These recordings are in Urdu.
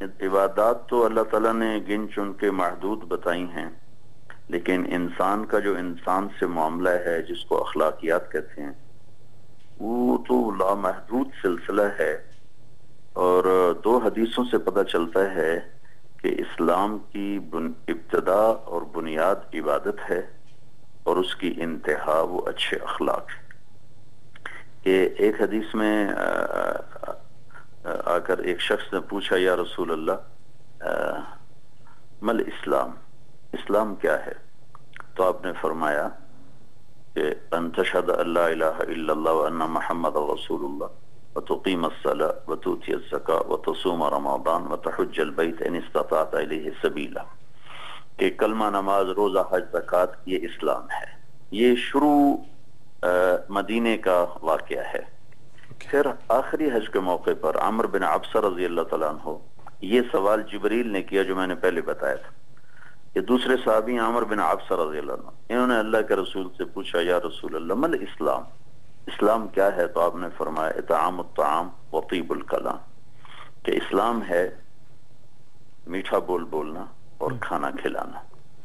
عبادات تو اللہ تعالیٰ نے گن چن کے محدود بتائی ہیں، لیکن انسان کا جو انسان سے معاملہ ہے جس کو اخلاقیات کہتے ہیں وہ تو لامحدود سلسلہ ہے. اور 2 حدیثوں سے پتہ چلتا ہے کہ اسلام کی ابتدا اور بنیاد عبادت ہے اور اس کی انتہا وہ اچھے اخلاق ہے. کہ ایک حدیث میں آ کر ایک شخص نے پوچھا یا رسول اللہ مل اسلام، اسلام کیا ہے؟ تو آپ نے فرمایا کہ ان تشہد ان لا الہ الا اللہ وان محمد رسول اللہ وتقیم الصلاة وتؤتی الزکاة وتصوم رمضان وتحج البیت ان استطعت الیہ سبیلا، کہ کلمہ، نماز، روزہ، حج، زکوٰۃ یہ اسلام ہے. یہ شروع مدینے کا واقعہ ہے. پھر آخری حج کے موقع پر عمر بن عبسہ رضی اللہ تعالیٰ عنہ یہ سوال جبریل نے کیا جو میں نے پہلے بتایا تھا. کہ دوسرے صحابی عمر بن عبسہ رضی اللہ عنہ، انہوں نے اللہ کے رسول سے پوچھا یا رسول اللہ مل اسلام، اسلام کیا ہے؟ تو آپ نے فرمایا اطعام الطعام وطیب الکلام، کہ اسلام ہے میٹھا بول بولنا اور کھانا کھلانا.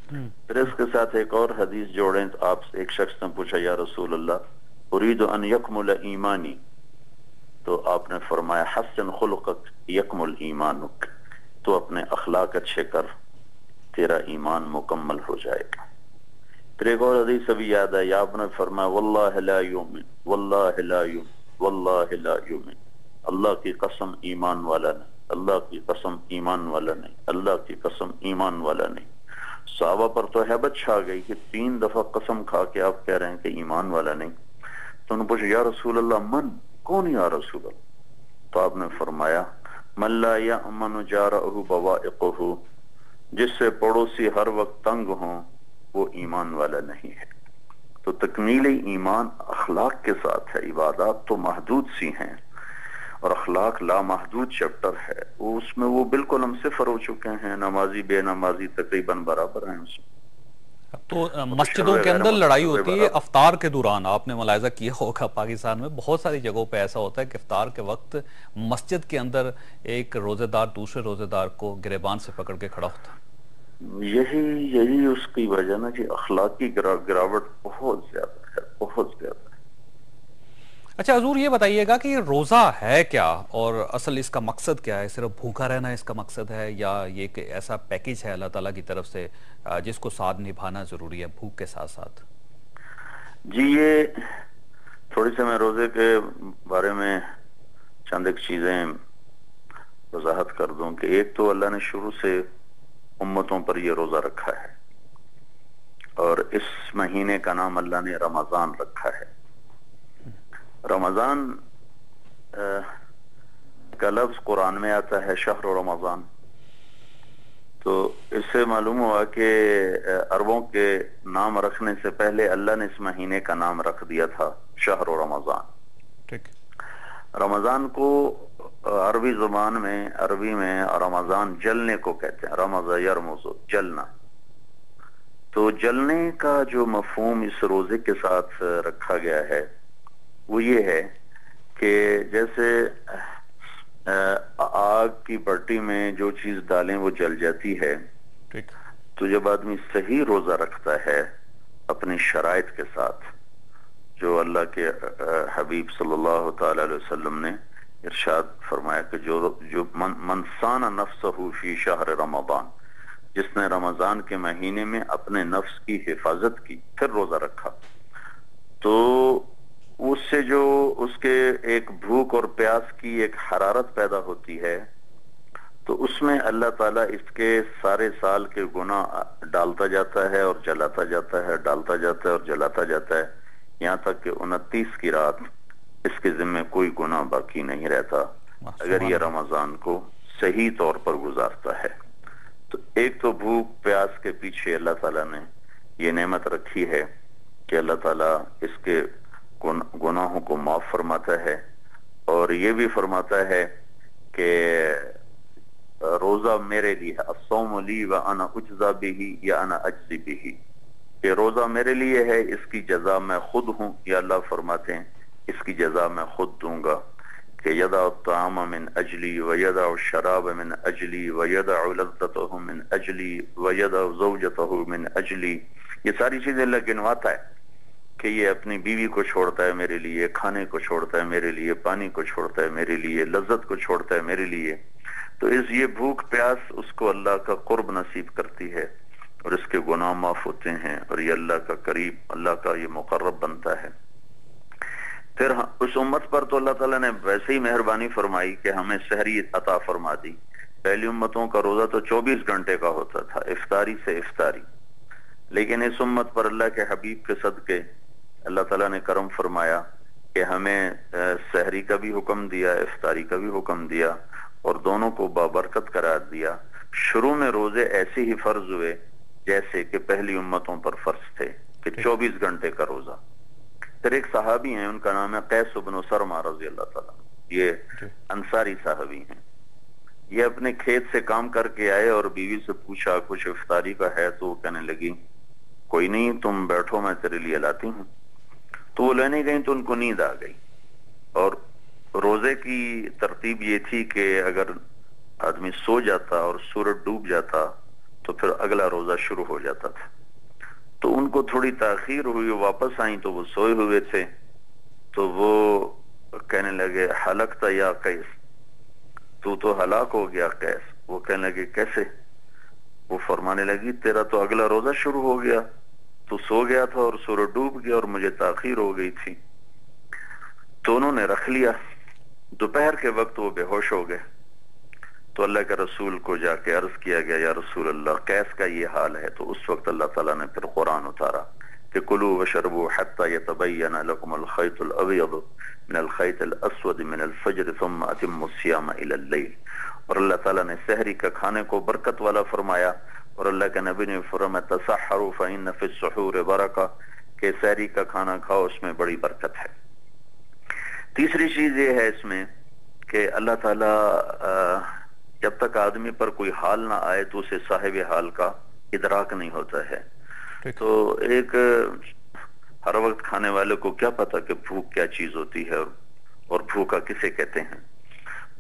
پھر اس کے ساتھ ایک اور حدیث جوڑیں تو آپ ایک شخص نے پوچھا یا رسول اللہ اريد ان يكمل ایمانی، تو آپ نے فرمایا حسن خلقک یکمل ایمانک، تو اپنے اخلاق اچھے کر تیرا ایمان مکمل ہو جائے گا. پھر ایک اور حدیث ابھی یاد ہے، آپ نے فرمایا واللہ لا یؤمن واللہ لا یؤمن واللہ لا یؤمن، اللہ کی قسم ایمان والا نہیں، اللہ کی قسم ایمان والا نہیں، اللہ کی قسم ایمان والا نہیں. صحابہ پر تو ہیبت چھا گئی کہ 3 دفعہ قسم کھا کے آپ کہہ رہے ہیں کہ ایمان والا نہیں. تو انہوں نے پوچھا یا رسول اللہ من، کون یا رسول اللہ؟ تو آپ نے فرمایا من لا یأمن جارہ بوائقہ، جس سے پڑوسی ہر وقت تنگ ہوں وہ ایمان والا نہیں ہے. تو تکمیل ایمان اخلاق کے ساتھ ہے. عبادات تو محدود سی ہیں اور اخلاق لامحدود چیپٹر ہے. وہ اس میں وہ بالکل ہم صفر ہو چکے ہیں، نمازی بے نمازی تقریباً برابر ہیں اس میں. تو مسجدوں کے اندر لڑائی ہوتی ہے افطار کے دوران. آپ نے ملاحظہ کیا ہوگا پاکستان میں بہت ساری جگہوں پہ ایسا ہوتا ہے کہ افطار کے وقت مسجد کے اندر ایک روزے دار دوسرے روزے دار کو گریبان سے پکڑ کے کھڑا ہوتا ہے. یہی اس کی وجہ نا کہ اخلاقی گراوٹ بہت زیادہ ہے، بہت زیادہ ہے. اچھا حضور یہ بتائیے گا کہ یہ روزہ ہے کیا اور اصل اس کا مقصد کیا ہے؟ صرف بھوکا رہنا اس کا مقصد ہے یا یہ کہ ایسا پیکیج ہے اللہ تعالیٰ کی طرف سے جس کو ساتھ نبھانا ضروری ہے بھوک کے ساتھ ساتھ؟ جی یہ تھوڑی سی میں روزے کے بارے میں چند ایک چیزیں وضاحت کر دوں کہ ایک تو اللہ نے شروع سے امتوں پر یہ روزہ رکھا ہے اور اس مہینے کا نام اللہ نے رمضان رکھا ہے. رمضان کا لفظ قرآن میں آتا ہے شہر رمضان، تو اس سے معلوم ہوا کہ عربوں کے نام رکھنے سے پہلے اللہ نے اس مہینے کا نام رکھ دیا تھا شہر رمضان. ٹھیک. رمضان کو عربی زبان میں رمضان جلنے کو کہتے ہیں، رمض یرمض جلنا. تو جلنے کا جو مفہوم اس روزے کے ساتھ رکھا گیا ہے وہ یہ ہے کہ جیسے آگ کی پٹی میں جو چیز ڈالیں وہ جل جاتی ہے. تو جب آدمی صحیح روزہ رکھتا ہے اپنی شرائط کے ساتھ، جو اللہ کے حبیب صلی اللہ تعالی علیہ وسلم نے ارشاد فرمایا کہ جو من صان نفسہ فی شہر رمضان، جس نے رمضان کے مہینے میں اپنے نفس کی حفاظت کی پھر روزہ رکھا، تو اس سے جو اس کے ایک بھوک اور پیاس کی ایک حرارت پیدا ہوتی ہے، تو اس میں اللہ تعالیٰ اس کے سارے سال کے گناہ ڈالتا جاتا ہے اور جلاتا جاتا ہے، ڈالتا جاتا ہے اور جلاتا جاتا ہے، یہاں تک کہ 29 کی رات اس کے ذمہ کوئی گناہ باقی نہیں رہتا اگر یہ رمضان کو صحیح طور پر گزارتا ہے. تو ایک تو بھوک پیاس کے پیچھے اللہ تعالیٰ نے یہ نعمت رکھی ہے کہ اللہ تعالیٰ اس کے گناہوں کو معاف فرماتا ہے، اور یہ بھی فرماتا ہے کہ روزہ میرے لیے ہے، الصوم لی وانا اجزا بہ یا انا اجزی بہ، کہ روزہ میرے لیے ہے، اس کی جزا میں خود ہوں، یا اللہ فرماتے ہیں اس کی جزا میں خود دوں گا. کہ یدع الطعام من اجلی ویدع الشراب من اجلی ویدع لذتہ من اجلی ویدع زوجتہ من اجلی، یہ ساری چیزیں اللہ گنواتا ہے کہ یہ اپنی بیوی کو چھوڑتا ہے میرے لیے، کھانے کو چھوڑتا ہے میرے لیے، پانی کو چھوڑتا ہے میرے لیے، لذت کو چھوڑتا ہے میرے لیے. تو یہ بھوک پیاس اس کو اللہ کا قرب نصیب کرتی ہے اور اس کے گناہ معاف ہوتے ہیں اور یہ اللہ کا قریب، اللہ کا یہ مقرب بنتا ہے. پھر اس امت پر تو اللہ تعالیٰ نے ویسے ہی مہربانی فرمائی کہ ہمیں سحری عطا فرما دی. پہلی امتوں کا روزہ تو 24 گھنٹے کا ہوتا تھا، افطاری سے افطاری، لیکن اس امت پر اللہ کے حبیب کے صدقے اللہ تعالیٰ نے کرم فرمایا کہ ہمیں سحری کا بھی حکم دیا، افطاری کا بھی حکم دیا اور دونوں کو بابرکت قرار دیا. شروع میں روزے ایسے ہی فرض ہوئے جیسے کہ پہلی امتوں پر فرض تھے کہ 24 گھنٹے کا روزہ. پھر ایک صحابی ہیں، ان کا نام ہے قیس بن سرمہ رضی اللہ تعالیٰ، یہ انصاری صحابی ہیں. یہ اپنے کھیت سے کام کر کے آئے اور بیوی سے پوچھا کچھ افطاری کا ہے، تو وہ کہنے لگی کوئی نہیں، تم بیٹھو میں تیرے لیے لاتی ہوں. تو وہ لینے گئی تو ان کو نیند آ گئی. اور روزے کی ترتیب یہ تھی کہ اگر آدمی سو جاتا اور سورج ڈوب جاتا تو پھر اگلا روزہ شروع ہو جاتا تھا. تو ان کو تھوڑی تاخیر ہوئی، واپس آئیں تو وہ سوئے ہوئے تھے. تو وہ کہنے لگے ہلکت یا قیس، تو ہلاک ہو گیا قیس. وہ کہنے لگے کیسے؟ وہ فرمانے لگی تیرا تو اگلا روزہ شروع ہو گیا، تو سو گیا تھا اور سورج ڈوب گیا اور مجھے تاخیر ہو گئی تھی. تو انہوں نے رکھ لیا. دوپہر کے وقت وہ بے ہوش ہو گئے. تو اللہ کے رسول کو جا کے عرض کیا گیا یا رسول اللہ قیس کا یہ حال ہے. تو اس وقت اللہ تعالیٰ نے پھر قرآن اتارا کہ کلوا واشربوا حتى يتبين لكم الخيط الابيض من الخيط الاسود من الفجر ثم اتموا الصيام الى الليل. اور اللہ تعالیٰ نے سحری کا کھانے کو برکت والا فرمایا اور اللہ کے نبی نے فرمایا تسحروا فإن في السحور برکہ، کہ سحری کا کھانا کھاؤ، اس میں بڑی برکت ہے. تیسری چیز یہ ہے اس میں کہ اللہ تعالیٰ جب تک آدمی پر کوئی حال نہ آئے تو اسے صاحب حال کا ادراک نہیں ہوتا ہے. تو ایک ہر وقت کھانے والے کو کیا پتا کہ بھوک کیا چیز ہوتی ہے اور بھوکا کسے کہتے ہیں.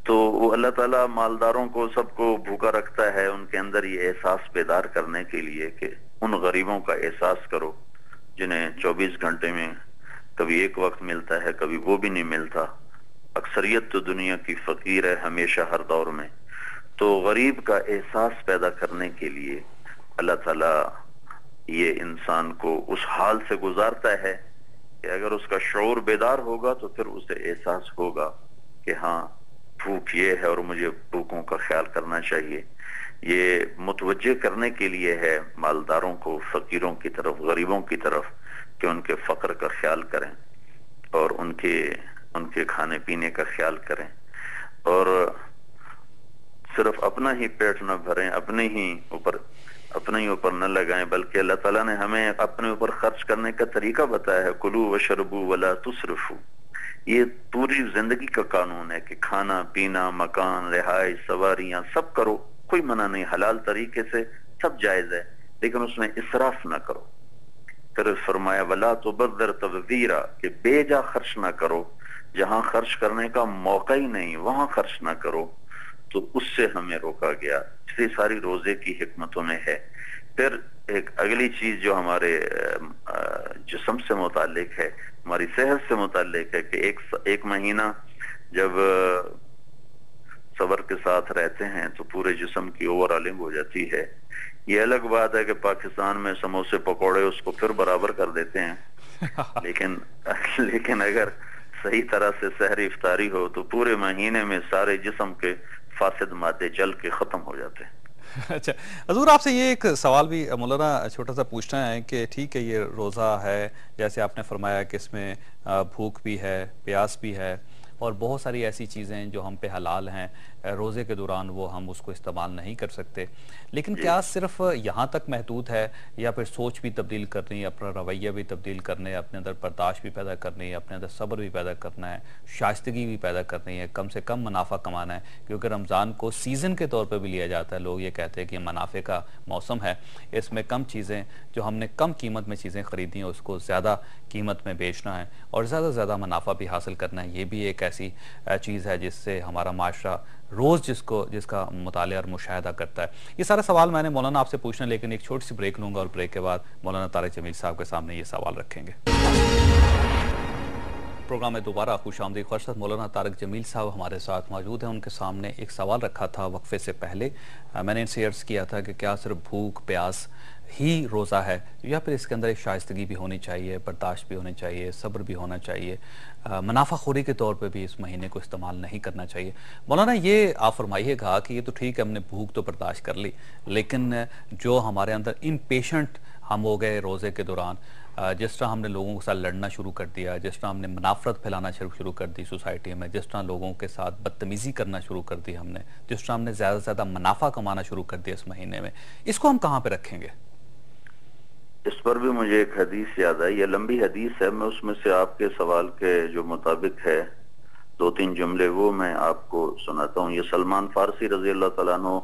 تو وہ اللہ تعالیٰ مالداروں کو سب کو بھوکا رکھتا ہے ان کے اندر یہ احساس بیدار کرنے کے لیے کہ ان غریبوں کا احساس کرو جنہیں 24 گھنٹے میں کبھی ایک وقت ملتا ہے، کبھی وہ بھی نہیں ملتا. اکثریت تو دنیا کی فقیر ہے ہمیشہ ہر دور میں. تو غریب کا احساس پیدا کرنے کے لیے اللہ تعالیٰ یہ انسان کو اس حال سے گزارتا ہے کہ اگر اس کا شعور بیدار ہوگا تو پھر اسے احساس ہوگا کہ ہاں بھوک یہ ہے اور مجھے بھوکوں کا خیال کرنا چاہیے. یہ متوجہ کرنے کے لیے ہے مالداروں کو فقیروں کی طرف، غریبوں کی طرف، کہ ان کے فقر کا خیال کریں اور ان کے کھانے پینے کا خیال کریں اور صرف اپنا ہی پیٹ نہ بھریں، اپنے ہی اوپر نہ لگائیں، بلکہ اللہ تعالیٰ نے ہمیں اپنے اوپر خرچ کرنے کا طریقہ بتایا ہے. کلوا واشربوا ولا تسرفوا. یہ پوری زندگی کا قانون ہے کہ کھانا پینا، مکان، رہائش، سواریاں سب کرو، کوئی منع نہیں، حلال طریقے سے سب جائز ہے، لیکن اس میں اسراف نہ کرو. پھر فرمایا ولا تبذر تبذیرا، کہ بے جا خرچ نہ کرو، جہاں خرچ کرنے کا موقع ہی نہیں وہاں خرچ نہ کرو. تو اس سے ہمیں روکا گیا. یہ ساری روزے کی حکمتوں میں ہے. پھر ایک اگلی چیز جو ہمارے جسم سے متعلق ہے، ہماری صحت سے متعلق ہے کہ ایک مہینہ جب صبر کے ساتھ رہتے ہیں تو پورے جسم کی اوور آلنگ ہو جاتی ہے. یہ الگ بات ہے کہ پاکستان میں سموسے پکوڑے اس کو پھر برابر کر دیتے ہیں، لیکن اگر صحیح طرح سے سحری افطاری ہو تو پورے مہینے میں سارے جسم کے فاسد مادے جل کے ختم ہو جاتے ہیں. اچھا حضور، آپ سے یہ ایک سوال بھی مولانا چھوٹا سا پوچھنا ہے کہ ٹھیک ہے یہ روزہ ہے، جیسے آپ نے فرمایا کہ اس میں بھوک بھی ہے، پیاس بھی ہے اور بہت ساری ایسی چیزیں جو ہم پہ حلال ہیں، روزے کے دوران وہ ہم اس کو استعمال نہیں کر سکتے، لیکن کیا صرف یہاں تک محدود ہے یا پھر سوچ بھی تبدیل کرنی ہے، اپنا رویہ بھی تبدیل کرنا ہے، اپنے اندر برداشت بھی پیدا کرنی ہے، اپنے اندر صبر بھی پیدا کرنا ہے، شائستگی بھی پیدا کرنی ہے، کم سے کم منافع کمانا ہے، کیونکہ رمضان کو سیزن کے طور پہ بھی لیا جاتا ہے، لوگ یہ کہتے ہیں کہ منافع کا موسم ہے، اس میں کم چیزیں جو ہم نے کم قیمت میں چیزیں خریدی ہیں اس کو زیادہ قیمت میں بیچنا ہے اور زیادہ سے زیادہ منافع بھی حاصل کرنا ہے۔ یہ بھی ایک ایسی چیز ہے جس سے ہمارا معاشرہ روز جس کا مطالعہ اور مشاہدہ کرتا ہے۔ یہ سارا سوال میں نے مولانا آپ سے پوچھنا، لیکن ایک چھوٹی سی بریک لوں گا اور بریک کے بعد مولانا طارق جمیل صاحب کے سامنے یہ سوال رکھیں گے۔ پروگرام میں دوبارہ خوش آمدید خورشید مولانا طارق جمیل صاحب ہمارے ساتھ موجود ہیں۔ ان کے سامنے ایک سوال رکھا تھا وقفے سے پہلے، میں نے ان سے عرض کیا تھا کہ کیا صرف بھوک پیاس ہی روزہ ہے یا پھر اس کے اندر ایک شائستگی بھی ہونی چاہیے، برداشت بھی ہونی چاہیے، صبر بھی ہونا چاہیے، منافع خوری کے طور پہ بھی اس مہینے کو استعمال نہیں کرنا چاہیے۔ مولانا یہ آپ فرمائیے گا کہ یہ تو ٹھیک ہے ہم نے بھوک تو برداشت کر لی، لیکن جو ہمارے اندر امپیشنٹ ہم ہو گئے روزے کے دوران، جس طرح ہم نے لوگوں کے ساتھ لڑنا شروع کر دیا، جس طرح ہم نے منافرت پھیلانا شروع کر دی سوسائٹی میں، جس طرح لوگوں کے ساتھ بدتمیزی کرنا شروع کر دی ہم نے، جس طرح ہم نے زیادہ سے زیادہ منافع کمانا شروع کر دیا اس مہینے میں، اس کو ہم کہاں پہ رکھیں گے؟ اس پر بھی مجھے ایک حدیث یاد آئی، یہ لمبی حدیث ہے، میں اس میں سے آپ کے سوال کے جو مطابق ہے 2-3 جملے وہ میں آپ کو سناتا ہوں۔ یہ سلمان فارسی رضی اللہ تعالیٰ عنہ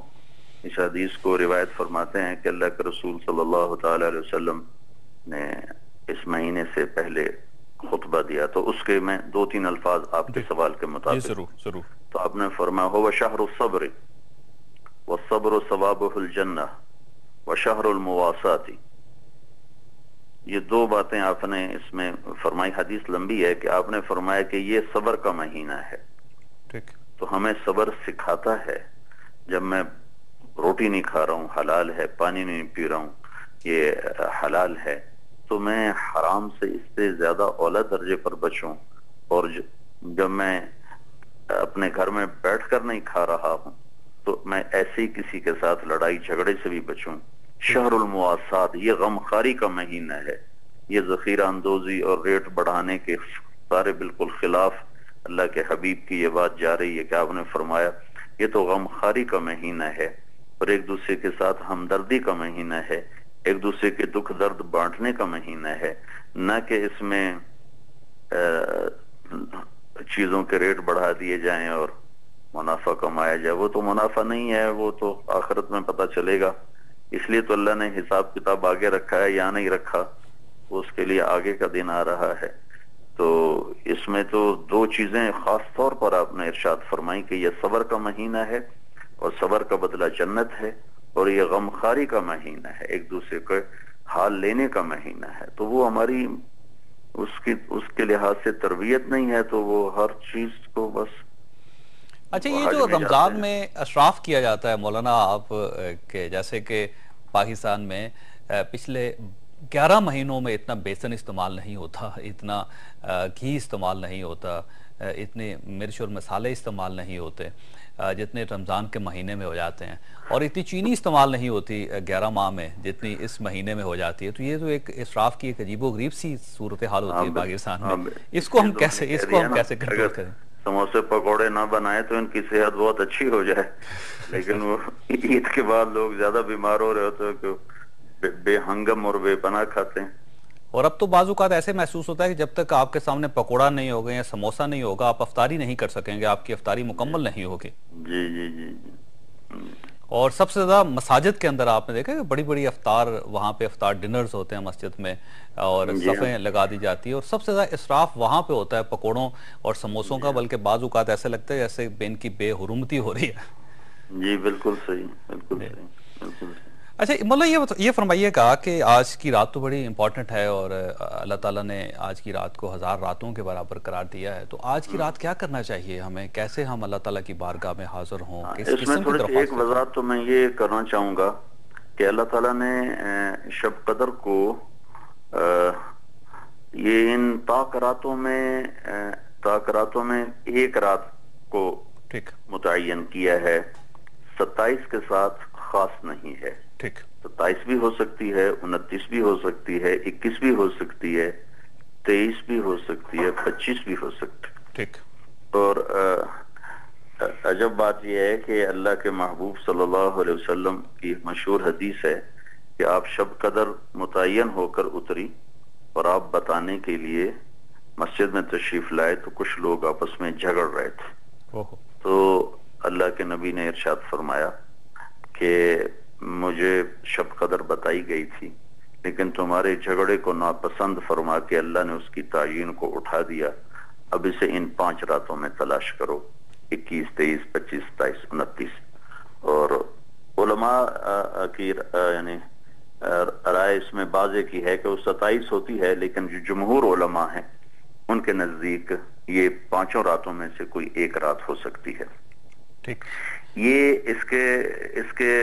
اس حدیث کو روایت فرماتے ہیں کہ اللہ کے رسول صلی اللہ تعالیٰ علیہ وسلم نے اس مہینے سے پہلے خطبہ دیا، تو اس کے میں 2-3 الفاظ آپ کے سوال کے مطابق ضرور۔ تو آپ نے فرمایا ہو شہر الصبر والصبر ثوابہ الجنہ وشہر المواساتی، یہ 2 باتیں آپ نے اس میں فرمائی۔ حدیث لمبی ہے کہ آپ نے فرمایا کہ یہ صبر کا مہینہ ہے، تو ہمیں صبر سکھاتا ہے۔ جب میں روٹی نہیں کھا رہا ہوں حلال ہے، پانی نہیں پی رہا ہوں یہ حلال ہے، تو میں حرام سے اس سے زیادہ اعلیٰ درجے پر بچوں، اور جب میں اپنے گھر میں بیٹھ کر نہیں کھا رہا ہوں تو میں ایسے ہی کسی کے ساتھ لڑائی جھگڑے سے بھی بچوں۔ شہر المواسات، یہ غمخواری کا مہینہ ہے، یہ ذخیرہ اندوزی اور ریٹ بڑھانے کے سارے بالکل خلاف اللہ کے حبیب کی یہ بات جا رہی ہے کہ آپ نے فرمایا یہ تو غمخواری کا مہینہ ہے اور ایک دوسرے کے ساتھ ہمدردی کا مہینہ ہے، ایک دوسرے کے دکھ درد بانٹنے کا مہینہ ہے، نہ کہ اس میں چیزوں کے ریٹ بڑھا دیے جائیں اور منافع کمایا جائے۔ وہ تو منافع نہیں ہے، وہ تو آخرت میں پتہ چلے گا، اس لیے تو اللہ نے حساب کتاب آگے رکھا ہے، یا نہیں رکھا وہ اس کے لیے آگے کا دن آ رہا ہے۔ تو اس میں تو 2 چیزیں خاص طور پر آپ نے ارشاد فرمائی کہ یہ صبر کا مہینہ ہے اور صبر کا بدلہ جنت ہے، اور یہ غمخواری کا مہینہ ہے، ایک دوسرے کو حال لینے کا مہینہ ہے۔ تو وہ ہماری اس کے لحاظ سے تربیت نہیں ہے، تو وہ ہر چیز کو بس اچھا، یہ جو رمضان میں اشراف کیا جاتا ہے مولانا آپ کہ جیسے کہ پاکستان میں پچھلے 11 مہینوں میں اتنا بیسن استعمال نہیں ہوتا، اتنا گھی استعمال نہیں ہوتا، اتنے مرچ اور مسالے استعمال نہیں ہوتے جتنے رمضان کے مہینے میں ہو جاتے ہیں، اور اتنی چینی استعمال نہیں ہوتی 11 ماہ میں جتنی اس مہینے میں ہو جاتی ہے۔ تو یہ تو ایک اسراف کی ایک عجیب و غریب سی صورتحال ہوتی ہے پاکستان میں، اس کو ہم کیسے کنٹرول کریں؟ سموسے پکوڑے نہ بنائے تو ان کی صحت بہت اچھی ہو جائے، لیکن وہ عید کے بعد لوگ زیادہ بیمار ہو رہے ہوتے ہیں کہ بے ہنگم اور بے پناہ کھاتے ہیں۔ اور اب تو بعض اوقات ایسے محسوس ہوتا ہے کہ جب تک آپ کے سامنے پکوڑا نہیں ہوگا یا سموسا نہیں ہوگا آپ افطاری نہیں کر سکیں گے، آپ کی افطاری مکمل نہیں ہوگی۔ جی جی جی اور سب سے زیادہ مساجد کے اندر آپ نے دیکھا کہ بڑی بڑی افطار، وہاں پہ افطار ڈنرز ہوتے ہیں مسجد میں اور صفیں لگا دی جاتی ہے، اور سب سے زیادہ اسراف وہاں پہ ہوتا ہے پکوڑوں اور سموسوں کا، بلکہ بعض اوقات ایسے لگتا ہے جیسے ان کی بے حرمتی ہو رہی ہے۔ جی بالکل صحیح، بالکل صحیح، بالکل صحیح۔ اچھا مولانا یہ فرمائیے گا کہ آج کی رات تو بڑی امپورٹنٹ ہے اور اللہ تعالیٰ نے آج کی رات کو 1000 راتوں کے برابر قرار دیا ہے، تو آج کی رات کیا کرنا چاہیے ہمیں؟ کیسے ہم اللہ تعالیٰ کی بارگاہ میں حاضر ہوں؟ اس میں تھوڑی سی ایک وضاحت تو میں یہ کرنا چاہوں گا کہ اللہ تعالیٰ نے شب قدر کو یہ ان طاق راتوں میں ایک رات کو متعین کیا ہے، 27 کے ساتھ خاص نہیں ہے۔ 27 بھی ہو سکتی ہے، 29 بھی ہو سکتی ہے، 21 بھی ہو سکتی ہے، 23 بھی ہو سکتی ہے، 25 بھی ہو سکتی ہے۔ اور عجب بات یہ ہے کہ اللہ کے محبوب صلی اللہ علیہ وسلم کی مشہور حدیث ہے کہ آپ شب قدر متعین ہو کر اتری اور آپ بتانے کے لیے مسجد میں تشریف لائے تو کچھ لوگ آپس میں جھگڑ رہے تھے. تو اللہ کے نبی نے ارشاد فرمایا کہ مجھے شب قدر بتائی گئی تھی لیکن تمہارے جھگڑے کو ناپسند فرما کے اللہ نے اس کی تعین کو اٹھا دیا. اب اسے ان 5 راتوں میں تلاش کرو، 21، 23، 25، 27، 29. اور علماء کی یعنی رائے اس میں بازے کی ہے کہ وہ 27 ہوتی ہے، لیکن جو جمہور علماء ہیں ان کے نزدیک یہ 5 راتوں میں سے کوئی ایک رات ہو سکتی ہے. ٹھیک. یہ اس کے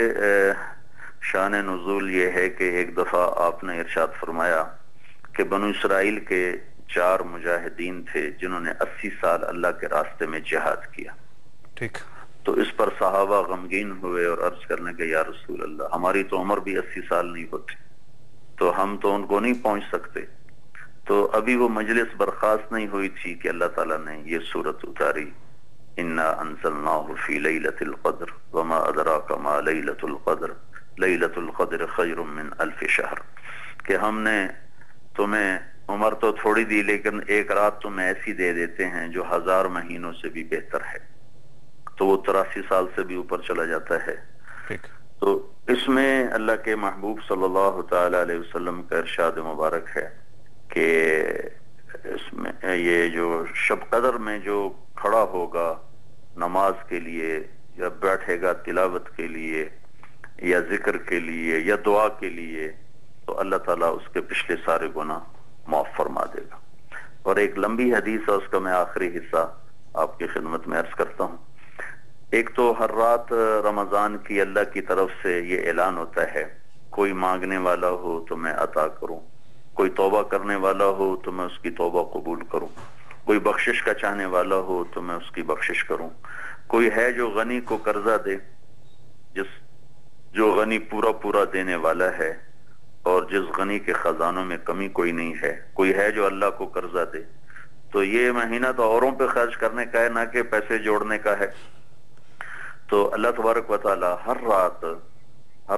شان نزول یہ ہے کہ ایک دفعہ آپ نے ارشاد فرمایا کہ بنو اسرائیل کے 4 مجاہدین تھے جنہوں نے 80 سال اللہ کے راستے میں جہاد کیا. ٹھیک. تو اس پر صحابہ غمگین ہوئے اور عرض کرنے کے یا رسول اللہ ہماری تو عمر بھی 80 سال نہیں ہوتی، تو ہم تو ان کو نہیں پہنچ سکتے. تو ابھی وہ مجلس برخاست نہیں ہوئی تھی کہ اللہ تعالیٰ نے یہ سورت اتاری، انا انزلناہ فی لیلۃ القدر وما ادراک ما لیلۃ القدر لیلۃ القدر خیر من 1000 شہر، کہ ہم نے تمہیں عمر تو تھوڑی دی لیکن ایک رات تمہیں ایسی دے دیتے ہیں جو 1000 مہینوں سے بھی بہتر ہے. تو وہ 83 سال سے بھی اوپر چلا جاتا ہے. تو اس میں اللہ کے محبوب صلی اللہ تعالی علیہ وسلم کا ارشاد مبارک ہے کہ اس میں یہ جو شب قدر میں جو کھڑا ہوگا نماز کے لیے یا بیٹھے گا تلاوت کے لیے یا ذکر کے لیے یا دعا کے لیے، تو اللہ تعالیٰ اس کے پچھلے سارے گناہ معاف فرما دے گا. اور ایک لمبی حدیث ہے، اس کا میں آخری حصہ آپ کی خدمت میں عرض کرتا ہوں. ایک تو ہر رات رمضان کی اللہ کی طرف سے یہ اعلان ہوتا ہے کوئی مانگنے والا ہو تو میں عطا کروں، کوئی توبہ کرنے والا ہو تو میں اس کی توبہ قبول کروں، کوئی بخشش کا چاہنے والا ہو تو میں اس کی بخشش کروں. کوئی ہے جو غنی کو قرضہ دے، جو غنی پورا دینے والا ہے اور جس غنی کے خزانوں میں کمی کوئی نہیں ہے. کوئی ہے جو اللہ کو قرضہ دے. تو یہ مہینہ تو اوروں پہ خرچ کرنے کا ہے، نہ کہ پیسے جوڑنے کا ہے. تو اللہ تبارک و تعالی ہر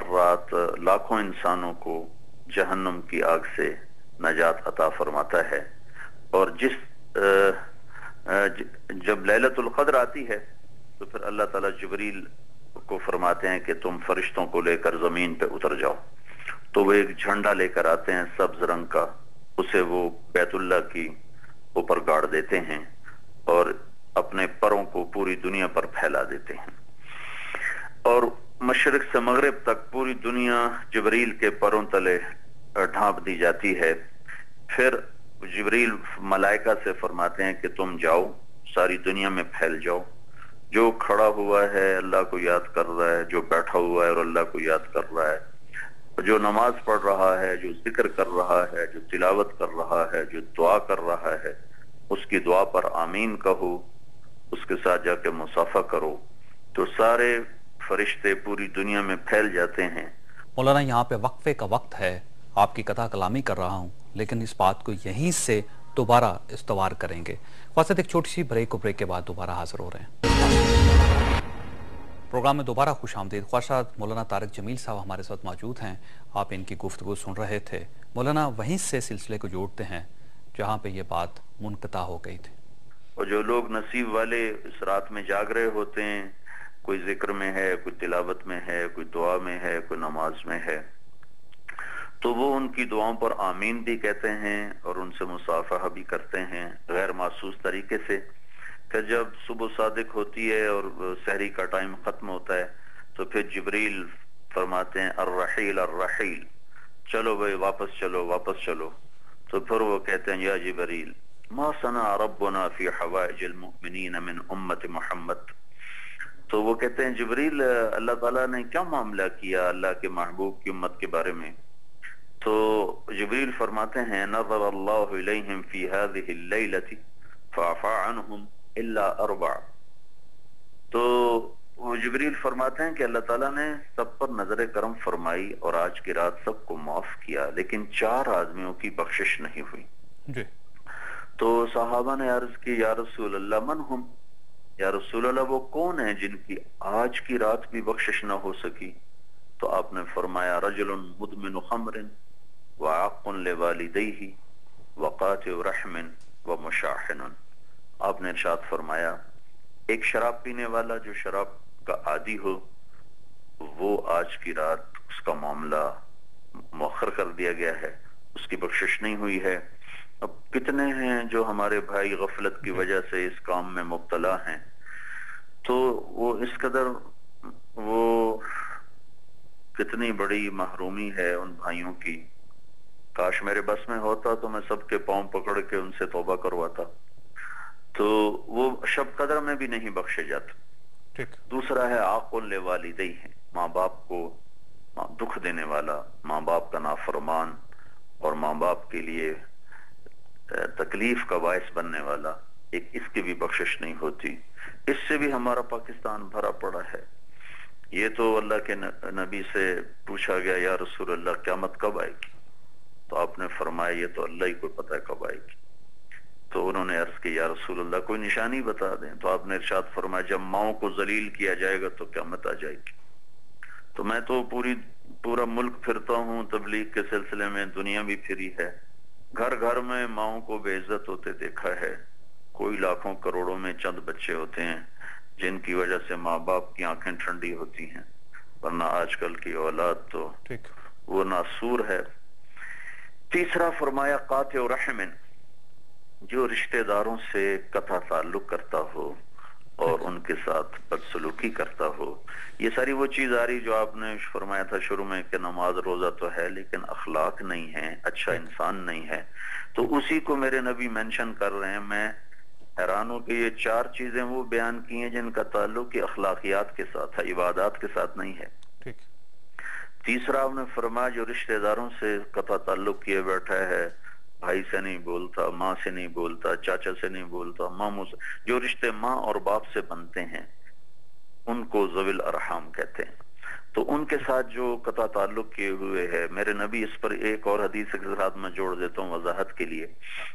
رات لاکھوں انسانوں کو جہنم کی آگ سے نجات عطا فرماتا ہے. اور جب لیلۃ القدر آتی ہے تو پھر اللہ تعالیٰ جبریل کو فرماتے ہیں کہ تم فرشتوں کو لے کر زمین پہ اتر جاؤ. تو وہ ایک جھنڈا لے کر آتے ہیں سبز رنگ کا، اسے وہ بیت اللہ کی اوپر گاڑ دیتے ہیں اور اپنے پروں کو پوری دنیا پر پھیلا دیتے ہیں. اور مشرق سے مغرب تک پوری دنیا جبریل کے پروں تلے ڈھانپ دی جاتی ہے. پھر جبریل ملائکہ سے فرماتے ہیں کہ تم جاؤ ساری دنیا میں پھیل جاؤ، جو کھڑا ہوا ہے اللہ کو یاد کر رہا ہے، جو بیٹھا ہوا ہے اور اللہ کو یاد کر رہا ہے، جو نماز پڑھ رہا ہے، جو ذکر کر رہا ہے، جو تلاوت کر رہا ہے، جو دعا کر رہا ہے، اس کی دعا پر آمین کہو، اس کے ساتھ جا کے مصافحہ کرو. تو سارے فرشتے پوری دنیا میں پھیل جاتے ہیں. مولانا یہاں پہ وقفے کا وقت ہے، آپ کی قطع کلامی کر رہا ہوں لیکن اس بات کو یہیں سے دوبارہ استوار کریں گے. واسطے ایک چھوٹی سی بریک کے بعد دوبارہ حاضر ہو رہے ہیں. پروگرام میں دوبارہ خوش آمدید. خواہشات مولانا طارق جمیل صاحب ہمارے ساتھ موجود ہیں. آپ ان کی گفتگو سن رہے تھے. مولانا وہیں سے سلسلے کو جوڑتے ہیں جہاں پہ یہ بات منقطع ہو گئی تھی. اور جو لوگ نصیب والے اس رات میں جاگ رہے ہوتے ہیں، کوئی ذکر میں ہے، کوئی تلاوت میں ہے، کوئی دعا میں ہے، کوئی نماز میں ہے، تو وہ ان کی دعاؤں پر آمین بھی کہتے ہیں اور ان سے مصافحہ بھی کرتے ہیں غیر محسوس طریقے سے. کہ جب صبح صادق ہوتی ہے اور سحری کا ٹائم ختم ہوتا ہے تو پھر جبریل فرماتے ہیں الرحیل الرحیل، چلو بھائی واپس چلو. تو پھر وہ کہتے ہیں یا جبریل ما صنع ربنا فی حوائج المؤمنین من امت محمد. تو وہ کہتے ہیں جبریل اللہ تعالیٰ نے کیا معاملہ کیا اللہ کے محبوب کی امت کے بارے میں؟ تو جبریل فرماتے ہیں نظر اللہ الیہم فی هذه اللیلۃ فعفا عنہم الا 4. تو وہ جبریل فرماتے ہیں کہ اللہ تعالیٰ نے سب پر نظر کرم فرمائی اور آج کی رات سب کو معاف کیا، لیکن 4 آدمیوں کی بخشش نہیں ہوئی. جی. تو صحابہ نے عرض کی یا رسول اللہ من ہم؟ یا رسول اللہ وہ کون ہیں جن کی آج کی رات بھی بخشش نہ ہو سکی؟ تو آپ نے فرمایا رجل مدمن خمر وعاق لوالدیہ وقاطع رحم ومشاحن. آپ نے ارشاد فرمایا ایک شراب پینے والا جو شراب کا عادی ہو، وہ آج کی رات اس کا معاملہ مؤخر کر دیا گیا ہے، اس کی بخشش نہیں ہوئی ہے. اب کتنے ہیں جو ہمارے بھائی غفلت کی وجہ سے اس کام میں مبتلا ہیں، تو وہ اس قدر وہ کتنی بڑی محرومی ہے ان بھائیوں کی. کاش میرے بس میں ہوتا تو میں سب کے پاؤں پکڑ کے ان سے توبہ کرواتا. تو وہ شب قدر میں بھی نہیں بخشے جاتے. دوسرا ہے عاق لوالدیہ، ماں باپ کو دکھ دینے والا، ماں باپ کا نافرمان اور ماں باپ کے لیے تکلیف کا باعث بننے والا، ایک اس کی بھی بخشش نہیں ہوتی. اس سے بھی ہمارا پاکستان بھرا پڑا ہے. یہ تو اللہ کے نبی سے پوچھا گیا یا رسول اللہ قیامت کب آئے گی؟ تو آپ نے فرمایا یہ تو اللہ ہی کو پتہ ہے کب آئے گی. تو انہوں نے عرض کی یا رسول اللہ کوئی نشانی بتا دیں. تو آپ نے ارشاد فرمایا جب ماؤں کو ذلیل کیا جائے گا تو قیامت آ جائے گی. تو میں تو پورا ملک پھرتا ہوں تبلیغ کے سلسلے میں، دنیا بھی پھری ہے، گھر گھر میں ماؤں کو بے عزت ہوتے دیکھا ہے. کوئی لاکھوں کروڑوں میں چند بچے ہوتے ہیں جن کی وجہ سے ماں باپ کی آنکھیں ٹھنڈی ہوتی ہیں، ورنہ آج کل کی اولاد تو وہ ناسور ہے. تیسرا فرمایا قاطع رحم، جو رشتہ داروں سے قطع تعلق کرتا ہو اور ان کے ساتھ بدسلوکی کرتا ہو. یہ ساری وہ چیز آ رہی جو آپ نے فرمایا تھا شروع میں کہ نماز روزہ تو ہے لیکن اخلاق نہیں ہے، اچھا انسان نہیں ہے. تو اسی کو میرے نبی مینشن کر رہے ہیں. میں حیران ہوں کہ یہ 4 چیزیں وہ بیان کی ہیں جن کا تعلق کی اخلاقیات کے ساتھ ہے، عبادات کے ساتھ نہیں ہے. تیسرا آپ نے فرمایا جو رشتہ داروں سے قطع تعلق کیے بیٹھا ہے، بھائی سے نہیں بولتا، ماں سے نہیں بولتا، چاچا سے نہیں بولتا، ماموں سے، جو رشتے ماں اور باپ سے بنتے ہیں ان کو ذوی الارحام کہتے ہیں. تو ان کے ساتھ جو قطع تعلق کیے ہوئے ہے، میرے نبی اس پر ایک اور حدیث کے ساتھ میں جوڑ دیتا ہوں وضاحت کے لیے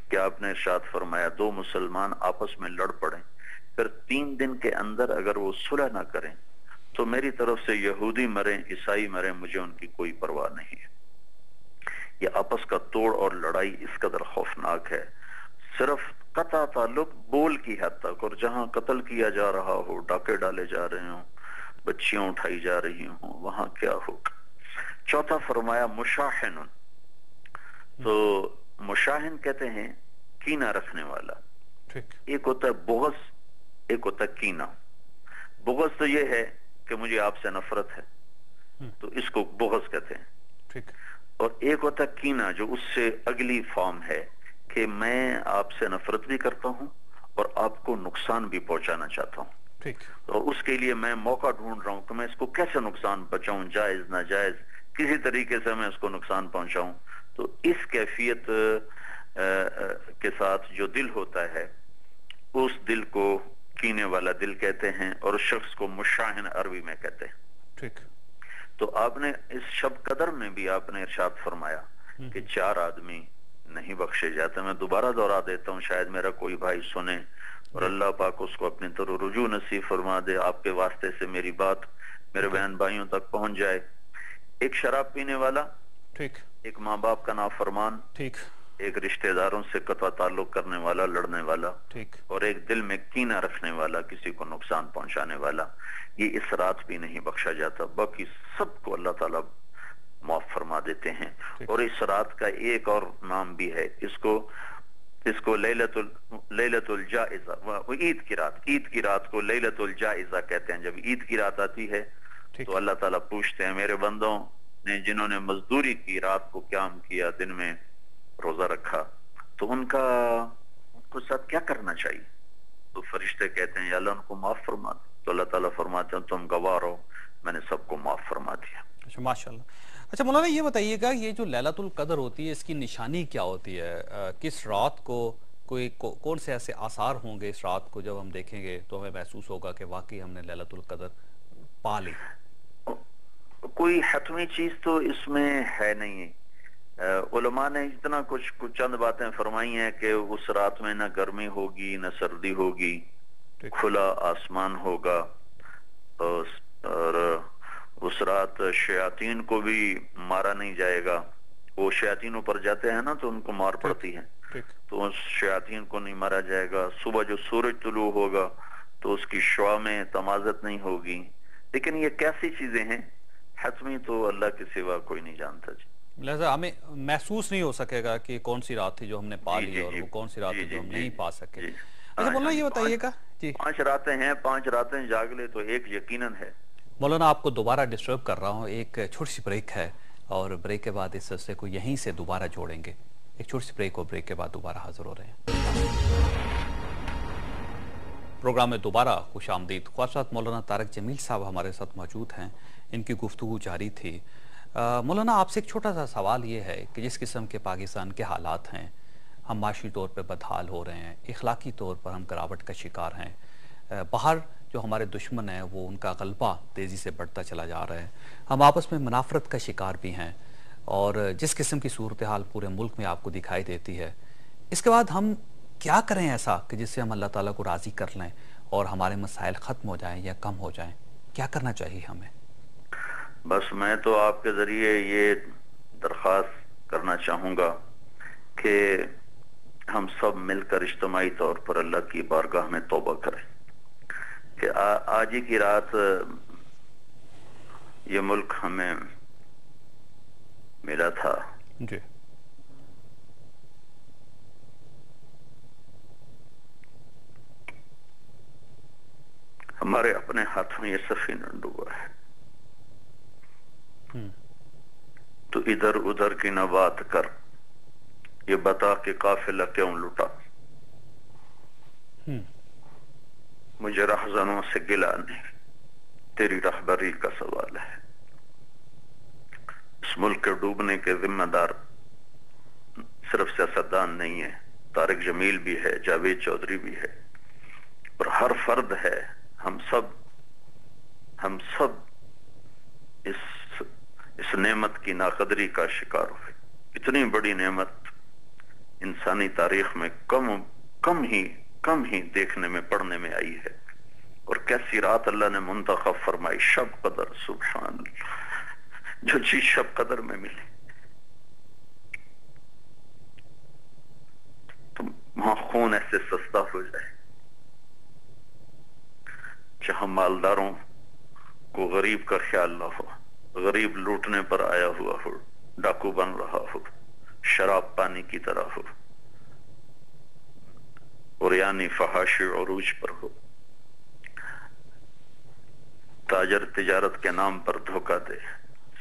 کہ آپ نے ارشاد فرمایا 2 مسلمان آپس میں لڑ پڑیں، پھر 3 دن کے اندر اگر وہ صلح نہ کریں تو میری طرف سے یہودی مریں عیسائی مریں، مجھے ان کی کوئی پرواہ نہیں ہے. یہ آپس کا توڑ اور لڑائی اس قدر خوفناک ہے. صرف قطع تعلق بول کی حد تک، اور جہاں قتل کیا جا رہا ہو، ڈاکے ڈالے جا رہے ہوں، بچیاں اٹھائی جا رہی ہوں، وہاں کیا ہوگا. چوتھا فرمایا مشاحن، تو مشاحن کہتے ہیں کینہ رکھنے والا. ایک ہوتا ہے بغض، ایک ہوتا ہے کینہ. بغض تو یہ ہے کہ مجھے آپ سے نفرت ہے تو اس کو بغض کہتے ہیں. اور ایک ہوتا ہے کینہ جو اس سے اگلی فارم ہے کہ میں آپ سے نفرت بھی کرتا ہوں اور آپ کو نقصان بھی پہنچانا چاہتا ہوں. تو اس کے لیے میں موقع ڈھونڈ رہا ہوں کہ میں اس کو کیسے نقصان پہنچاؤں، جائز ناجائز کسی طریقے سے میں اس کو نقصان پہنچاؤں. تو اس کیفیت کے ساتھ جو دل ہوتا ہے اس دل کو کینے والا دل کہتے ہیں، اور اس شخص کو مشاحن عربی میں کہتے ہیں. تو آپ نے اس شب قدر میں بھی آپ نے ارشاد فرمایا کہ 4 آدمی نہیں بخشے جاتے. میں دوبارہ دہرا دیتا ہوں، شاید میرا کوئی بھائی سنے اور اللہ پاک اس کو اپنی طرف رجوع نصیب فرما دے، آپ کے واسطے سے میری بات میرے بہن بھائیوں تک پہنچ جائے. ایک شراب پینے والا، ایک ماں باپ کا نافرمان، ایک رشتہ داروں سے قطع تعلق کرنے والا، لڑنے والا، اور ایک دل میں کینہ رکھنے والا، کسی کو نقصان پہنچانے والا. یہ اس رات بھی نہیں بخشا جاتا. باقی سب کو اللہ تعالیٰ معاف فرما دیتے ہیں. اور اس رات کا ایک اور نام بھی ہے، اس کو لیلۃ الجائزہ، عید کی رات کو لیلۃ الجائزہ کہتے ہیں. جب عید کی رات آتی ہے تو اللہ تعالیٰ پوچھتے ہیں میرے بندوں نے جنہوں نے مزدوری کی، رات کو قیام کیا، دن میں روزہ رکھا، تو ان کو ساتھ کیا کرنا چاہیے؟ تو فرشتے کہتے ہیں یا اللہ ان کو معاف فرما دے. تو اللہ تعالیٰ فرماتے ہیں تم گواہ رہو، میں نے سب کو معاف فرما دیا. ماشاءاللہ. اچھا مولانا یہ بتائیے گا یہ جو لیلۃ القدر ہوتی ہے اس کی نشانی کیا ہوتی ہے؟ کس رات کو کون سے ایسے آثار ہوں گے اس رات کو جب ہم دیکھیں گے تو ہمیں محسوس ہوگا کہ واقعی ہم نے لیلۃ القدر پا لی؟ کوئی حتمی چیز تو اس میں ہے نہیں. علماء نے اتنا کچھ چند باتیں فرمائی ہیں کہ اس رات میں نہ گرمی ہوگی نہ سردی ہوگی، کھلا آسمان ہوگا، اور اس رات شیاطین کو بھی مارا نہیں جائے گا. وہ شیاطینوں پر جاتے ہیں نا تو ان کو مار پڑتی ہے، تو اس شیاطین کو نہیں مارا جائے گا. صبح جو سورج طلوع ہوگا تو اس کی شعاع میں تمازت نہیں ہوگی. لیکن یہ کیسی چیزیں ہیں حتمی تو اللہ کے سوا کوئی نہیں جانتا جی. لہذا ہمیں محسوس نہیں ہو سکے گا کہ کون سی رات تھی جو ہم نے پا لی اور وہ کون سی رات تھی جو ہم نہیں پا سکے. اچھا مولانا یہ بتائیے گا جی، 5 راتیں ہیں، 5 راتیں جاگ لے تو ایک یقیناً ہے. مولانا آپ کو دوبارہ ڈسٹرب کر رہا ہوں، ایک چھوٹی سی بریک ہے اور بریک کے بعد اس سلسلے کو یہیں سے دوبارہ جوڑیں گے. ایک چھوٹی سی بریک اور بریک کے بعد دوبارہ حاضر ہو رہے ہیں. پروگرام میں دوبارہ خوش آمدید. خواہشات مولانا طارق جمیل صاحب ہمارے ساتھ موجود ہیں، ان کی گفتگو جاری تھی. مولانا آپ سے ایک چھوٹا سا سوال یہ ہے کہ جس قسم کے پاکستان کے حالات ہیں، ہم معاشی طور پہ بدحال ہو رہے ہیں، اخلاقی طور پر ہم گراوٹ کا شکار ہیں، باہر جو ہمارے دشمن ہیں وہ ان کا غلبہ تیزی سے بڑھتا چلا جا رہا ہے، ہم آپس میں منافرت کا شکار بھی ہیں، اور جس قسم کی صورتحال پورے ملک میں آپ کو دکھائی دیتی ہے، اس کے بعد ہم کیا کریں ایسا کہ جس سے ہم اللہ تعالیٰ کو راضی کر لیں اور ہمارے مسائل ختم ہو جائیں یا کم ہو جائیں؟ کیا کرنا چاہیے ہمیں؟ بس میں تو آپ کے ذریعے یہ درخواست کرنا چاہوں گا کہ ہم سب مل کر اجتماعی طور پر اللہ کی بارگاہ میں توبہ کریں کہ آج ہی کی رات یہ ملک ہمیں ملا تھا جی، ہمارے اپنے ہاتھوں یہ سفینہ ڈوبا ہے، تو ادھر ادھر کی نہ بات کر، یہ بتا کہ قافلہ کیوں لٹا، مجھے رہزنوں سے گلا نہیں، تیری رہبری کا سوال ہے. اس ملک کے ڈوبنے کے ذمہ دار صرف سیاستدان نہیں ہے، طارق جمیل بھی ہے، جاوید چودھری بھی ہے، اور ہر فرد ہے. ہم سب اس نعمت کی ناقدری کا شکار ہوئے. اتنی بڑی نعمت انسانی تاریخ میں کم ہی دیکھنے میں پڑھنے میں آئی ہے. اور کیسی رات اللہ نے منتخب فرمائی، شب قدر، سبحان اللہ، جو چیز شب قدر میں ملی تو وہاں خون ایسے سستا ہو جائے، جہاں مالداروں کو غریب کا خیال نہ ہو، غریب لوٹنے پر آیا ہوا ہو، ڈاکو بن رہا ہو، شراب پانی کی طرح ہو، اور یعنی فحاشی عروج پر ہو، تاجر تجارت کے نام پر دھوکہ دے،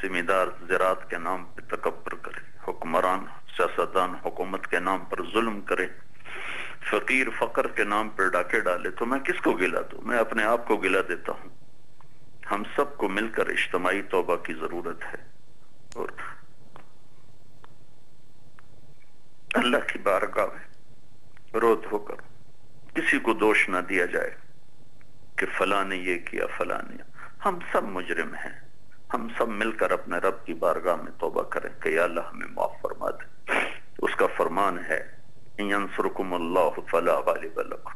زمیندار زراعت کے نام پر تکبر کرے، حکمران سیاستدان حکومت کے نام پر ظلم کرے، فقیر فقر کے نام پر ڈاکے ڈالے، تو میں کس کو گلا دوں؟ میں اپنے آپ کو گلا دیتا ہوں. ہم سب کو مل کر اجتماعی توبہ کی ضرورت ہے، اور اللہ کی بارگاہ میں رو دھو کر کسی کو دوش نہ دیا جائے کہ فلاں نے یہ کیا، فلاں نے. ہم سب مجرم ہیں، ہم سب مل کر اپنے رب کی بارگاہ میں توبہ کریں کہ یا اللہ ہمیں معاف فرما دے. اس کا فرمان ہے ان ینصرکم اللہ فلا غالب لکم،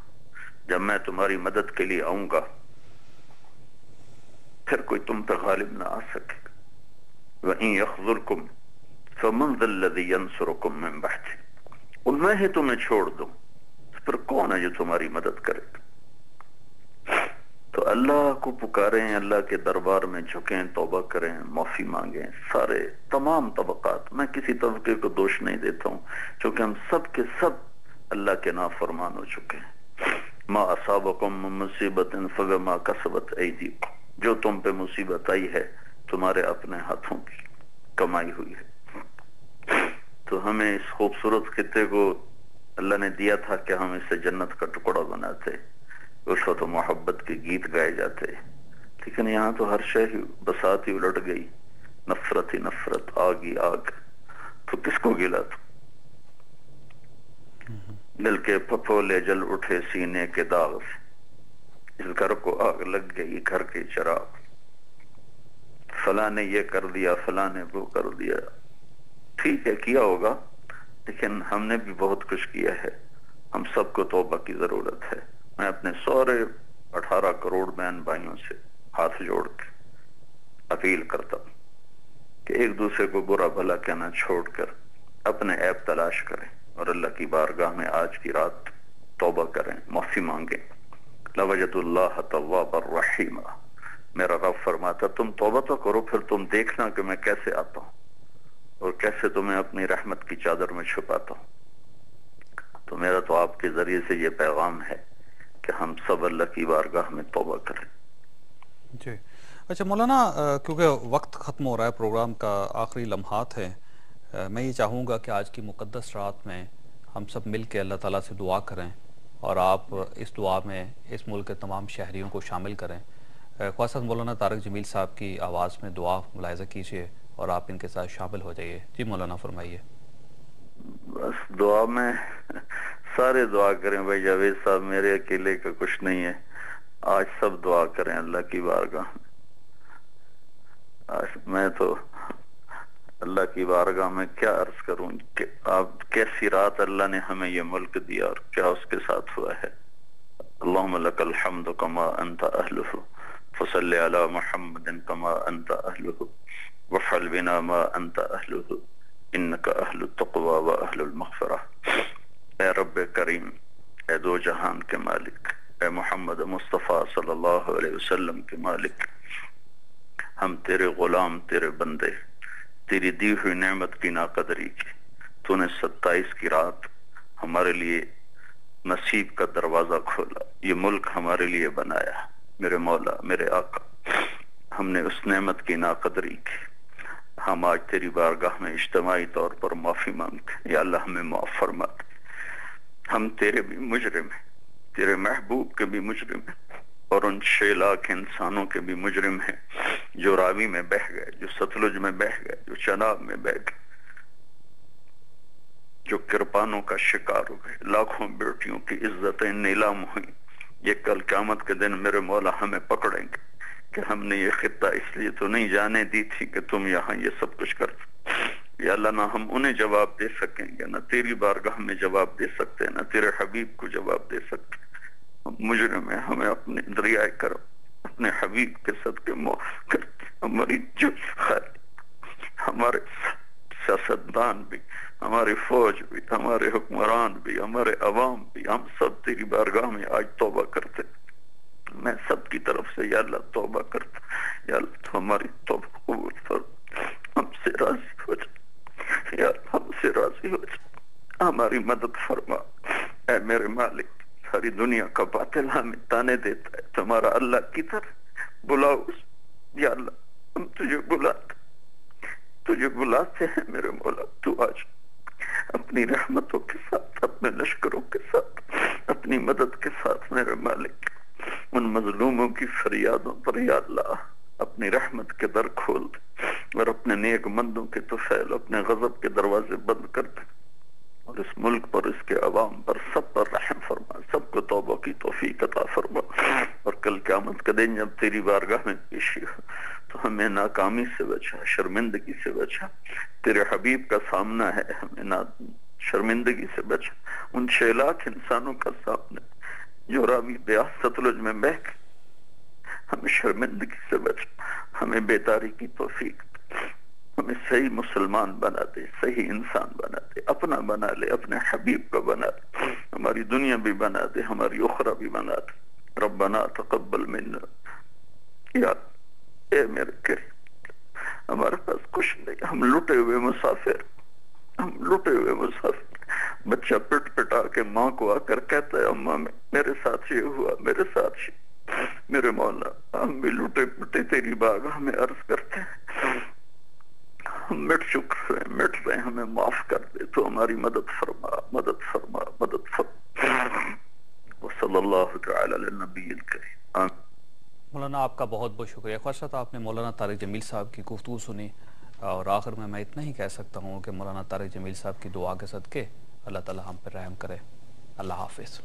جب میں تمہاری مدد کے لیے آؤں گا پھر کوئی تم پہ غالب نہ آ سکے. وَإِن يَخْذُلْكُمْ فَمَنْ ذَا الَّذِي يَنْصُرُكُمْ مِنْ بَعْدِهِ، اور میں ہی تمہیں چھوڑ دوں پھر کون ہے جو تمہاری مدد کرے گا؟ تو اللہ کو پکاریں، اللہ کے دربار میں جھکیں، توبہ کریں، معافی مانگیں. سارے تمام طبقات، میں کسی طبقے کو دوش نہیں دیتا ہوں، چونکہ ہم سب کے سب اللہ کے نافرمان ہو چکے ہیں. ما اصابکم من مصیبت فبما کسبت ایدیکم، جو تم پہ مصیبت آئی ہے تمہارے اپنے ہاتھوں کی کمائی ہوئی ہے. تو ہمیں اس خوبصورت خطے کو اللہ نے دیا تھا کہ ہم اسے جنت کا ٹکڑا بناتے، اس وقت محبت کے گیت گائے جاتے، لیکن یہاں تو ہر شے ہی بساط ہی الٹ گئی، نفرت ہی نفرت، آگ ہی آگ. تو کس کو گلا تو؟ دل کے پھپھولے جل اٹھے سینے کے داغ سے، اس گھر کو آگ لگ گئی گھر کے چراغ، فلاں نے یہ کر دیا، فلاں نے وہ کر دیا. ٹھیک ہے کیا ہوگا، لیکن ہم نے بھی بہت کچھ کیا ہے. ہم سب کو توبہ کی ضرورت ہے. میں اپنے سورے 18 کروڑ بہن بھائیوں سے ہاتھ جوڑ کے اپیل کرتا ہوں کہ ایک دوسرے کو برا بھلا کہنا چھوڑ کر اپنے عیب تلاش کریں اور اللہ کی بارگاہ میں آج کی رات توبہ کریں، معافی مانگیں۔ لوجد اللہ توابا رحیما، میرا رب فرماتا تم توبہ تو کرو، پھر تم دیکھنا کہ میں کیسے آتا ہوں اور کیسے تمہیں اپنی رحمت کی چادر میں چھپاتا ہوں۔ تو میرا تو آپ کے ذریعے سے یہ پیغام ہے کہ ہم سب اللہ کی بارگاہ میں توبہ کریں۔ جی اچھا مولانا، کیونکہ وقت ختم ہو رہا ہے، پروگرام کا آخری لمحات ہیں، میں یہ چاہوں گا کہ آج کی مقدس رات میں ہم سب مل کے اللہ تعالیٰ سے دعا کریں اور آپ اس دعا میں اس ملک کے تمام شہریوں کو شامل کریں۔ خواجہ صاحب مولانا طارق جمیل صاحب کی آواز میں دعا ملاحظہ کیجیے اور آپ ان کے ساتھ شامل ہو جائیے۔ جی مولانا فرمائیے۔ بس دعا میں سارے دعا کریں بھائی جاوید صاحب، میرے اکیلے کا کچھ نہیں ہے، آج سب دعا کریں اللہ کی بارگاہ میں۔ آج میں تو اللہ کی بارگاہ میں کیا عرض کروں کہ آپ کیسی رات اللہ نے ہمیں یہ ملک دیا اور کیا اس کے ساتھ ہوا ہے۔ اللہم لک الحمد کما انت اہلہ فصلی علی محمد کما انت اہلہ وفعل بنا ما انت اہلہ انک اہل التقوی و اہل المغفرہ۔ اے رب کریم، اے دو جہان کے مالک، اے محمد مصطفیٰ صلی اللہ علیہ وسلم کے مالک، ہم تیرے غلام، تیرے بندے، تیری دی ہوئی نعمت کی ناقدری کی، تو نے 27 کی رات ہمارے لیے نصیب کا دروازہ کھولا، یہ ملک ہمارے لیے بنایا۔ میرے مولا، میرے آقا، ہم نے اس نعمت کی ناقدری کی، ہم آج تیری بارگاہ میں اجتماعی طور پر معافی مانگتے، یا اللہ ہمیں معاف فرما دے۔ ہم تیرے بھی مجرم ہیں، تیرے محبوب کے بھی مجرم ہیں، اور ان 6 لاکھ انسانوں کے بھی مجرم ہیں جو راوی میں بہ گئے، جو ستلج میں بہ گئے، جو چناب میں بہ گئے، جو کرپانوں کا شکار ہو گئے، لاکھوں بیٹیوں کی عزتیں نیلام ہوئیں۔ یہ کل قیامت کے دن میرے مولا ہمیں پکڑیں گے کہ ہم نے یہ خطہ اس لیے تو نہیں جانے دی تھی کہ تم یہاں یہ سب کچھ کرتے۔ یا اللہ، نہ ہم انہیں جواب دے سکیں گے، نہ تیری بارگاہ میں جواب دے سکتے، نہ تیرے حبیب کو جواب دے سکتے۔ ہم مجرم ہیں، ہمیں اپنے دریائے کرو، اپنے حبیب کے صدقے معاف کر۔ ہماری جو ہمارے سیاستدان بھی، ہماری فوج بھی، ہمارے حکمران بھی، ہمارے عوام بھی، ہم سب تیری بارگاہ میں آج توبہ کرتے۔ میں سب کی طرف سے یا اللہ توبہ کرتا، یا اللہ تو ہماری توبہ قبول فرما، ہم سے راضی ہو جا، یا اللہ ہم سے راضی ہو جا، ہماری مدد فرما۔ اے میرے مالک، ساری دنیا کا باطل ہمیں تانے دیتا ہے، تمہارا اللہ کی طرف بلاؤ، یا اللہ ہم تجھے بلاتے ہیں میرے مولا، تو آج اپنی رحمتوں کے ساتھ، اپنے لشکروں کے ساتھ، اپنی مدد کے ساتھ میرے مالک ان مظلوموں کی فریادوں پر یا اللہ اپنی رحمت کے در کھول دے، اور اپنے نیک مندوں کے طفیل اپنے غضب کے دروازے بند کر دے، اور اس ملک پر، اس کے عوام پر، سب پر رحم فرما، سب کو توبہ کی توفیق عطا فرما۔ اور کل قیامت کے دن جب تیری بارگاہ میں پیشی ہو تو ہمیں ناکامی سے بچا، شرمندگی سے بچا، تیرے حبیب کا سامنا ہے، ہمیں شرمندگی سے بچا، ان 6 لاکھ انسانوں کا سامنا جو راوی بیاس ستلج میں بہ گئے، ہمیں شرمندگی سے بچا، ہمیں بیداری کی توفیق، ہمیں صحیح مسلمان بنا دے، صحیح انسان بنا دے، اپنا بنا لے، اپنے حبیب کا بنا دے، ہماری دنیا بھی بنا دے، ہماری اخرى بھی بنا دے۔ ربنا تقبل منا، یا اے میرے کریم، ہمارے پاس کچھ نہیں، ہم لٹے ہوئے مسافر، ہم لٹے ہوئے مسافر۔ بچہ پٹ پٹا کے ماں کو آ کر کہتا ہے اماں میرے ساتھ یہ ہوا، میرے ساتھ یہ، میرے مولا ہم بھی لٹے پٹے تیری بارگاہ میں عرض کرتے ہیں، ہم مٹ رہے ہیں، ہمیں معاف کر دے، تو ہماری مدد فرما، مدد فرما، مدد فرما۔ وصلی اللہ تعالی علی النبی الکریم، آمین۔ مولانا آپ کا بہت بہت شکریہ۔ خواجہ صاحب آپ نے مولانا طارق جمیل صاحب کی گفتگو سنی، اور آخر میں اتنا ہی کہہ سکتا ہوں کہ مولانا طارق جمیل صاحب کی دعا کے صدقے اللہ تعالی ہم پر رحم کرے۔ اللہ حافظ۔